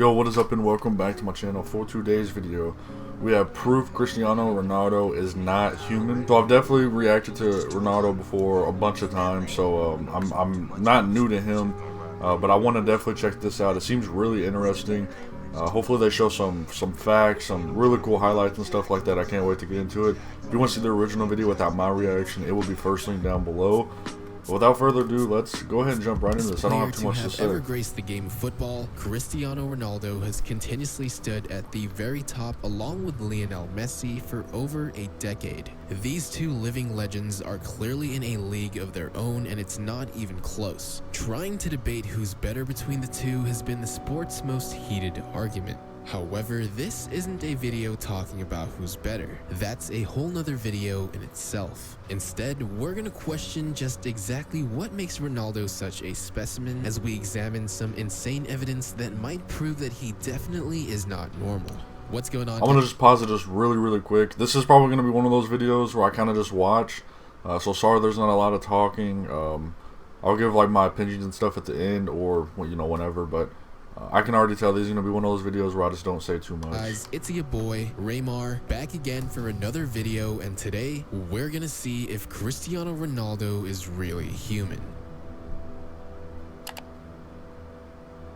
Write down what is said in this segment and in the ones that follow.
Yo, what is up and welcome back to my channel. For today's video, we have proof Cristiano Ronaldo is not human. So I've definitely reacted to Ronaldo before a bunch of times, so I'm not new to him, but I want to definitely check this out. It seems really interesting. Hopefully they show some facts, some really cool highlights and stuff like that. I can't wait to get into it. If you want to see the original video without my reaction, it will be first link down below. But without further ado, let's go ahead and jump right into this. I don't have too much to say. Ever graced the game of football, Cristiano Ronaldo has continuously stood at the very top along with Lionel Messi for over a decade. These two living legends are clearly in a league of their own, and it's not even close. Trying to debate who's better between the two has been the sport's most heated argument. However, this isn't a video talking about who's better. That's a whole nother video in itself. Instead, we're gonna question just exactly what makes Ronaldo such a specimen as we examine some insane evidence that might prove that he definitely is not normal. What's going on? I want to just pause it just really quick. This is probably going to be one of those videos where I kind of just watch. So sorry there's not a lot of talking. I'll give like my opinions and stuff at the end or, you know, whenever, but I can already tell these are going to be one of those videos where I just don't say too much. Guys, it's your boy, Raymar, back again for another video, and today, we're going to see if Cristiano Ronaldo is really human.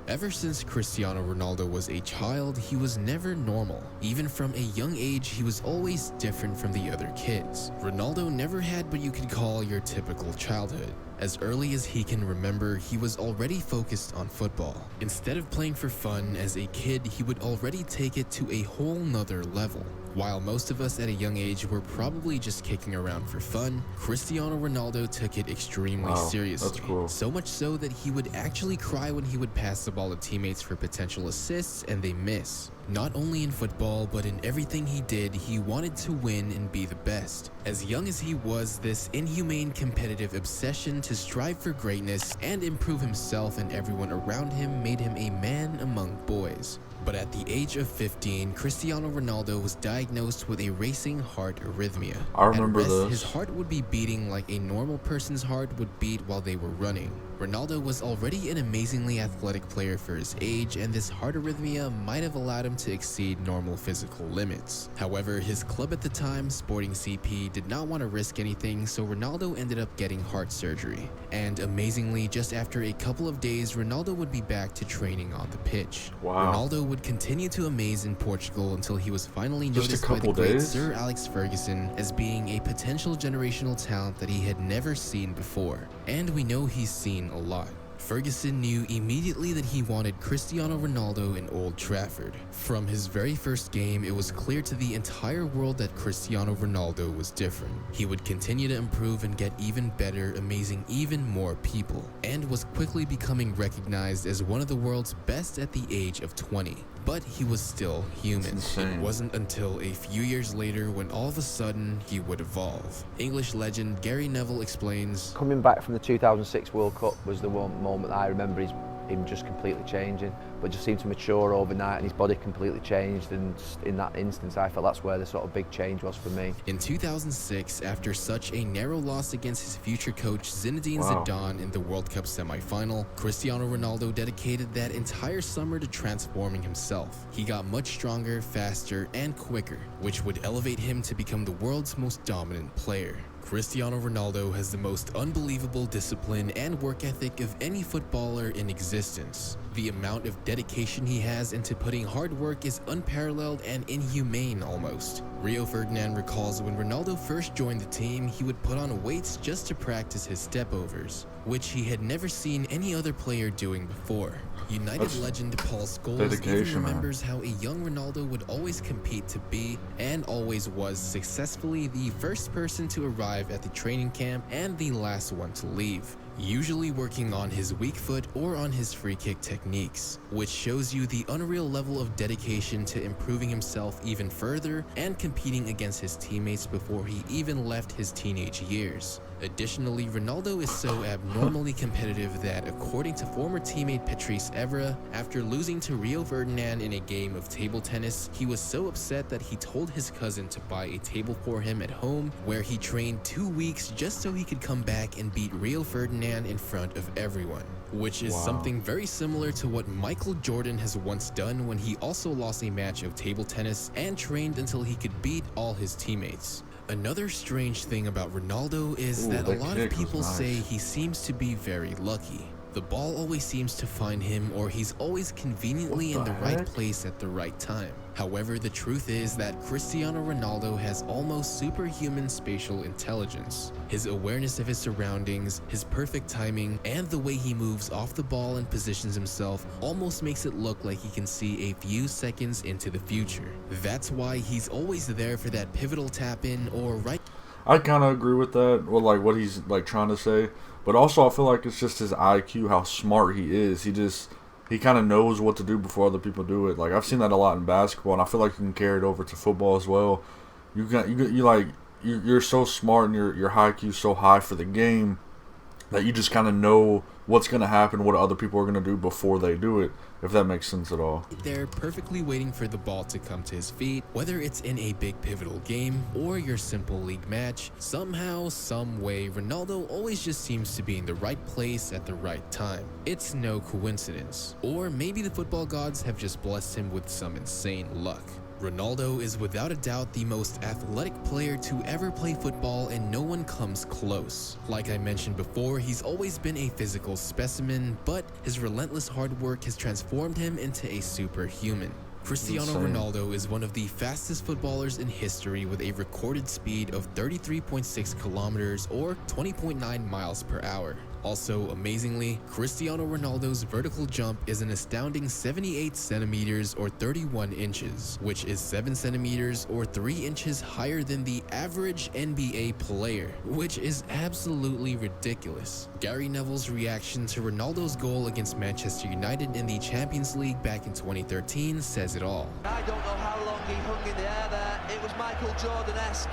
Ever since Cristiano Ronaldo was a child, he was never normal. Even from a young age, he was always different from the other kids. Ronaldo never had what you could call your typical childhood. As early as he can remember, he was already focused on football. Instead of playing for fun as a kid, he would already take it to a whole nother level. While most of us at a young age were probably just kicking around for fun, Cristiano Ronaldo took it extremely seriously. That's cool. So much so that he would actually cry when he would pass the ball to teammates for potential assists and they miss. Not only in football, but in everything he did, he wanted to win and be the best. As young as he was, this inhumane competitive obsession to strive for greatness and improve himself and everyone around him made him a man among boys. But at the age of 15, Cristiano Ronaldo was diagnosed with a racing heart arrhythmia. I remember this. His heart would be beating like a normal person's heart would beat while they were running. Ronaldo was already an amazingly athletic player for his age, and this heart arrhythmia might have allowed him to exceed normal physical limits. However, his club at the time, Sporting CP, did not want to risk anything, so Ronaldo ended up getting heart surgery. And amazingly, just after a couple of days, Ronaldo would be back to training on the pitch. Wow. Ronaldo would continue to amaze in Portugal until he was finally noticed by the great Sir Alex Ferguson as being a potential generational talent that he had never seen before. And we know he's seen a lot. Ferguson knew immediately that he wanted Cristiano Ronaldo in Old Trafford. From his very first game, it was clear to the entire world that Cristiano Ronaldo was different. He would continue to improve and get even better, amazing even more people, and was quickly becoming recognized as one of the world's best at the age of 20. But he was still human. It wasn't until a few years later when all of a sudden he would evolve. English legend Gary Neville explains, "Coming back from the 2006 World Cup was the one moment that I remember him just completely changing, but just seemed to mature overnight and his body completely changed, and in that instance I felt that's where the sort of big change was for me." In 2006, after such a narrow loss against his future coach Zinedine Zidane in the World Cup semi-final, Cristiano Ronaldo dedicated that entire summer to transforming himself. He got much stronger, faster, and quicker, which would elevate him to become the world's most dominant player. Cristiano Ronaldo has the most unbelievable discipline and work ethic of any footballer in existence. The amount of dedication he has into putting hard work is unparalleled and inhumane almost. Rio Ferdinand recalls when Ronaldo first joined the team, he would put on weights just to practice his stepovers, which he had never seen any other player doing before. United legend Paul Scholes even remembers how a young Ronaldo would always compete to be, and always was successfully, the first person to arrive at the training camp and the last one to leave, usually working on his weak foot or on his free kick techniques, which shows you the unreal level of dedication to improving himself even further and competing against his teammates before he even left his teenage years. Additionally, Ronaldo is so abnormally competitive that, according to former teammate Patrice Evra, after losing to Rio Ferdinand in a game of table tennis, he was so upset that he told his cousin to buy a table for him at home, where he trained 2 weeks just so he could come back and beat Rio Ferdinand in front of everyone. Which is something very similar to what Michael Jordan has once done when he also lost a match of table tennis and trained until he could beat all his teammates. Another strange thing about Ronaldo is that a lot of people say he seems to be very lucky. The ball always seems to find him, or he's always conveniently in the right place at the right time. However, the truth is that Cristiano Ronaldo has almost superhuman spatial intelligence. His awareness of his surroundings, his perfect timing, and the way he moves off the ball and positions himself almost makes it look like he can see a few seconds into the future. That's why he's always there for that pivotal tap-in or right. I kind of agree with that, well, like what he's like trying to say, but also I feel like it's just his IQ, how smart he is. He kind of knows what to do before other people do it. Like I've seen that a lot in basketball, and I feel like you can carry it over to football as well. You're so smart, and your IQ is so high for the game that you just kind of know what's going to happen, what other people are going to do before they do it, if that makes sense at all. They're perfectly waiting for the ball to come to his feet, whether it's in a big pivotal game or your simple league match. Somehow, some way, Ronaldo always just seems to be in the right place at the right time. It's no coincidence. Or maybe the football gods have just blessed him with some insane luck. Ronaldo is without a doubt the most athletic player to ever play football, and no one comes close. Like I mentioned before, he's always been a physical specimen, but his relentless hard work has transformed him into a superhuman. Cristiano Ronaldo is one of the fastest footballers in history, with a recorded speed of 33.6 kilometers or 20.9 miles per hour. Also, amazingly, Cristiano Ronaldo's vertical jump is an astounding 78 centimeters or 31 inches, which is 7 centimeters or 3 inches higher than the average NBA player, which is absolutely ridiculous. Gary Neville's reaction to Ronaldo's goal against Manchester United in the Champions League back in 2013 says it all. I don't know how long he hung in the air there. It was Michael Jordan-esque.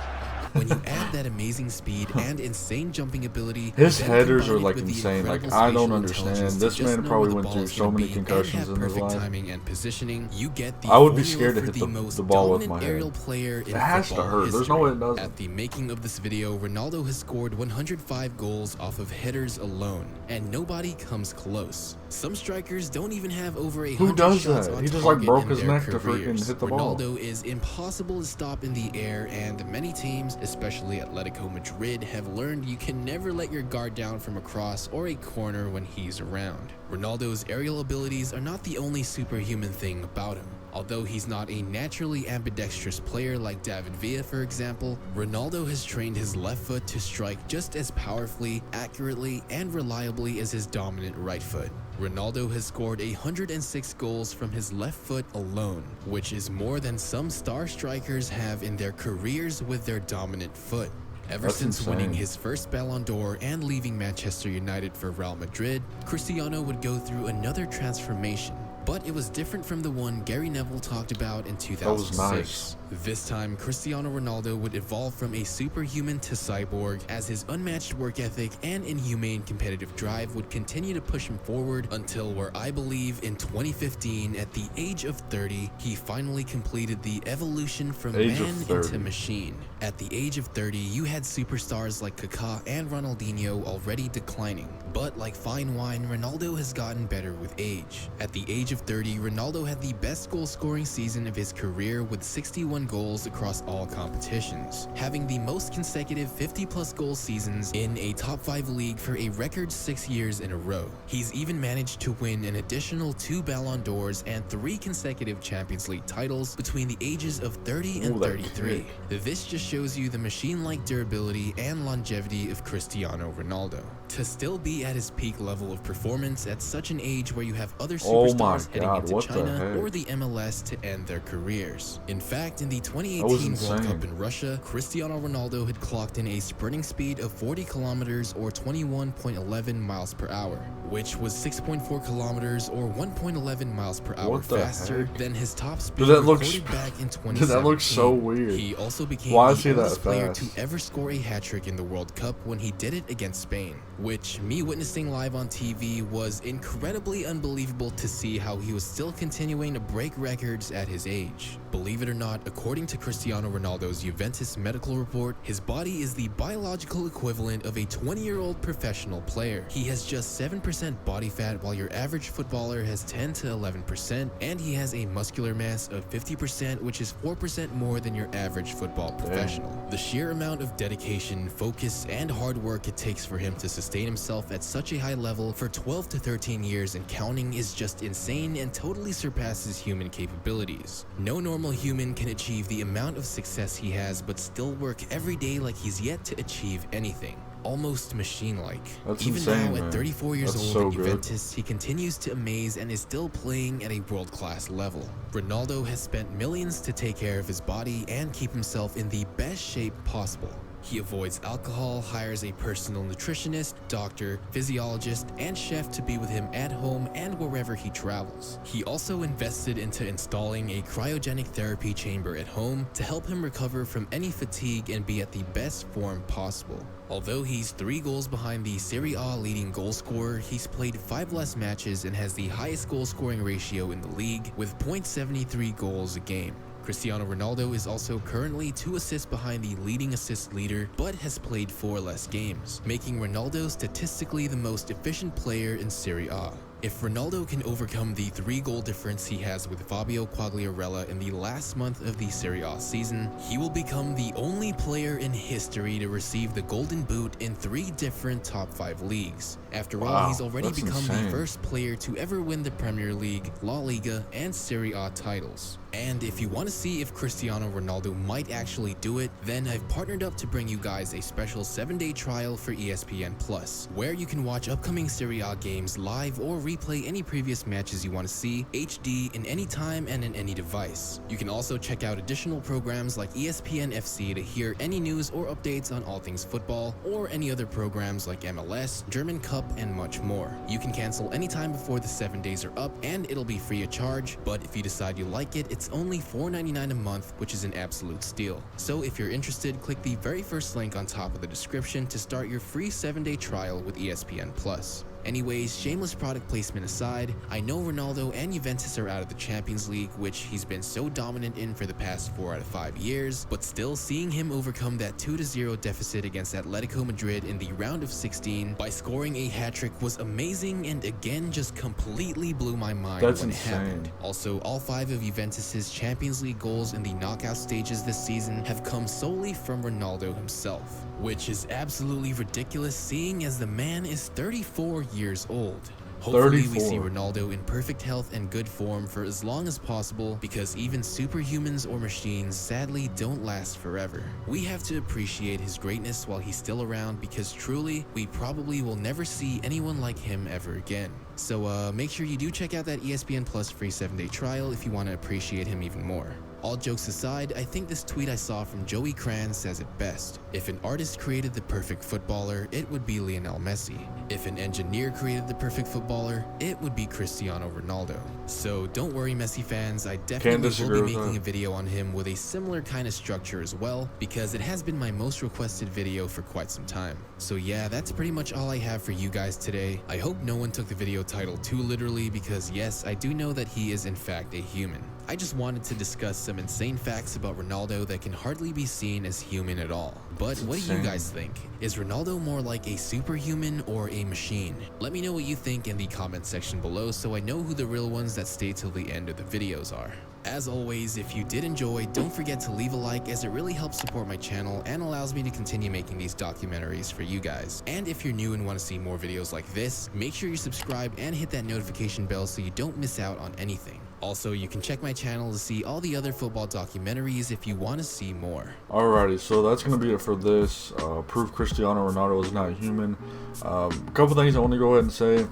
When you add that amazing speed and insane jumping ability, his headers are like insane. Like I don't understand. This man probably went through so many concussions in his life. Timing and positioning, you get the I would be scared to hit the ball with my aerial head. player in It has to hurt. There's no way it doesn't. At the making of this video, Ronaldo has scored 105 goals off of headers alone, and nobody comes close. Some strikers don't even have over 100 Who does shots that? on He just like target broke in his their neck to careers. freaking hit the ball. Ronaldo is impossible to stop in the air, and many teams, especially Atletico Madrid, have learned you can never let your guard down from a cross or a corner when he's around. Ronaldo's aerial abilities are not the only superhuman thing about him. Although he's not a naturally ambidextrous player like David Villa, for example, Ronaldo has trained his left foot to strike just as powerfully, accurately, and reliably as his dominant right foot. Ronaldo has scored 106 goals from his left foot alone, which is more than some star strikers have in their careers with their dominant foot. Ever since winning his first Ballon d'Or and leaving Manchester United for Real Madrid, Cristiano would go through another transformation. But it was different from the one Gary Neville talked about in 2006. That was nice. This time, Cristiano Ronaldo would evolve from a superhuman to cyborg, as his unmatched work ethic and inhumane competitive drive would continue to push him forward until, where I believe in 2015, at the age of 30, he finally completed the evolution from man into machine. At the age of 30, you had superstars like Kaká and Ronaldinho already declining. But like fine wine, Ronaldo has gotten better with age. At the age of 30, Ronaldo had the best goal-scoring season of his career with 61 goals across all competitions, having the most consecutive 50-plus goal seasons in a top 5 league for a record 6 years in a row. He's even managed to win an additional 2 Ballon d'Ors and 3 consecutive Champions League titles between the ages of 30 and 33. This just shows you the machine-like durability and longevity of Cristiano Ronaldo. To still be at his peak level of performance at such an age where you have other superstars heading into China or the MLS to end their careers. In fact, in the 2018 World Cup in Russia, Cristiano Ronaldo had clocked in a sprinting speed of 40 kilometers or 21.11 miles per hour. which was 6.4 kilometers or 1.11 miles per hour What the faster heck? than his top speed Dude, that looks recorded back in 2017. Dude, that looks so weird. He also became Why is the he that oldest player fast? to ever score a hat-trick in the World Cup when he did it against Spain, which me witnessing live on TV was incredibly unbelievable to see how he was still continuing to break records at his age. Believe it or not, according to Cristiano Ronaldo's Juventus medical report, his body is the biological equivalent of a 20-year-old professional player. He has just 7% body fat while your average footballer has 10 to 11%, and he has a muscular mass of 50%, which is 4% more than your average football professional. The sheer amount of dedication, focus, and hard work it takes for him to sustain himself at such a high level for 12 to 13 years and counting is just insane and totally surpasses human capabilities. No normal human can achieve the amount of success he has but still work every day like he's yet to achieve anything. Almost machine-like. That's Even insane, now, man. at 34 years That's old so at good. Juventus, he continues to amaze and is still playing at a world-class level. Ronaldo has spent millions to take care of his body and keep himself in the best shape possible. He avoids alcohol, hires a personal nutritionist, doctor, physiologist, and chef to be with him at home and wherever he travels. He also invested into installing a cryogenic therapy chamber at home to help him recover from any fatigue and be at the best form possible. Although he's 3 goals behind the Serie A leading goal scorer, he's played 5 less matches and has the highest goal scoring ratio in the league with .73 goals a game. Cristiano Ronaldo is also currently 2 assists behind the leading assist leader, but has played 4 less games, making Ronaldo statistically the most efficient player in Serie A. If Ronaldo can overcome the 3-goal difference he has with Fabio Quagliarella in the last month of the Serie A season, he will become the only player in history to receive the Golden Boot in 3 different top 5 leagues. After all, Wow, he's already that's become insane. the first player to ever win the Premier League, La Liga, and Serie A titles. And if you want to see if Cristiano Ronaldo might actually do it, then I've partnered up to bring you guys a special 7-day trial for ESPN Plus, where you can watch upcoming Serie A games live or replay any previous matches you want to see, HD, in any time and in any device. You can also check out additional programs like ESPN FC to hear any news or updates on all things football, or any other programs like MLS, German Cup, and much more. You can cancel anytime before the 7 days are up, and it'll be free of charge, but if you decide you like it, it's only $4.99 a month, which is an absolute steal. So if you're interested, click the very first link on top of the description to start your free 7-day trial with ESPN Plus. Anyways, shameless product placement aside, I know Ronaldo and Juventus are out of the Champions League, which he's been so dominant in for the past 4 out of 5 years, but still seeing him overcome that 2-0 deficit against Atletico Madrid in the round of 16 by scoring a hat-trick was amazing and again just completely blew my mind That's when insane. it happened. Also, all 5 of Juventus's Champions League goals in the knockout stages this season have come solely from Ronaldo himself, which is absolutely ridiculous seeing as the man is 34 years old. Hopefully we see 34. Ronaldo in perfect health and good form for as long as possible, because even superhumans or machines sadly don't last forever. We have to appreciate his greatness while he's still around, because truly, we probably will never see anyone like him ever again. So make sure you do check out that ESPN Plus free 7-day trial if you want to appreciate him even more. All jokes aside, I think this tweet I saw from Joey Cran says it best. If an artist created the perfect footballer, it would be Lionel Messi. If an engineer created the perfect footballer, it would be Cristiano Ronaldo. So don't worry, Messi fans, I definitely will be making a video on him with a similar kind of structure as well, because it has been my most requested video for quite some time. So yeah, that's pretty much all I have for you guys today. I hope no one took the video title too literally, because yes, I do know that he is in fact a human. I just wanted to discuss some insane facts about Ronaldo that can hardly be seen as human at all. But what do you guys think? Is Ronaldo more like a superhuman or a machine? Let me know what you think in the comment section below so I know who the real ones that stay till the end of the videos are. As always, if you did enjoy, don't forget to leave a like, as it really helps support my channel and allows me to continue making these documentaries for you guys. And if you're new and want to see more videos like this, make sure you subscribe and hit that notification bell so you don't miss out on anything. Also, you can check my channel to see all the other football documentaries if you want to see more. Alrighty, so that's going to be it for this. Proof Cristiano Ronaldo is not human. A couple things I want to go ahead and say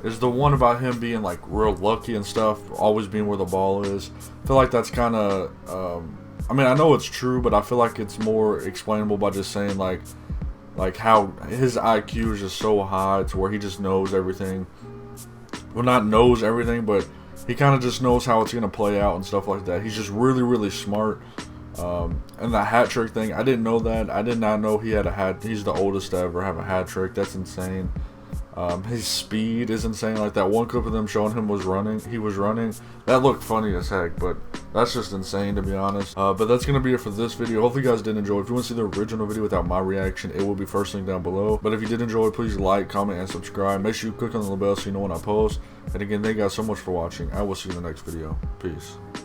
is the one about him being like real lucky and stuff, always being where the ball is. I feel like that's kind of, I mean, I know it's true, but I feel like it's more explainable by just saying like, like how his IQ is just so high to where he just knows everything. Well, not knows everything, but he kind of just knows how it's gonna play out and stuff like that. He's just really, really smart. And the hat trick thing, I didn't know that. I did not know he had a hat. He's the oldest to ever have a hat trick. That's insane. His speed is insane. Like that one clip of them showing him he was running. That looked funny as heck, but that's just insane, to be honest. But that's gonna be it for this video. Hopefully you guys did enjoy. If you want to see the original video without my reaction, it will be first link down below. But if you did enjoy, please like, comment, and subscribe. Make sure you click on the little bell so you know when I post. And again, thank you guys so much for watching. I will see you in the next video. Peace.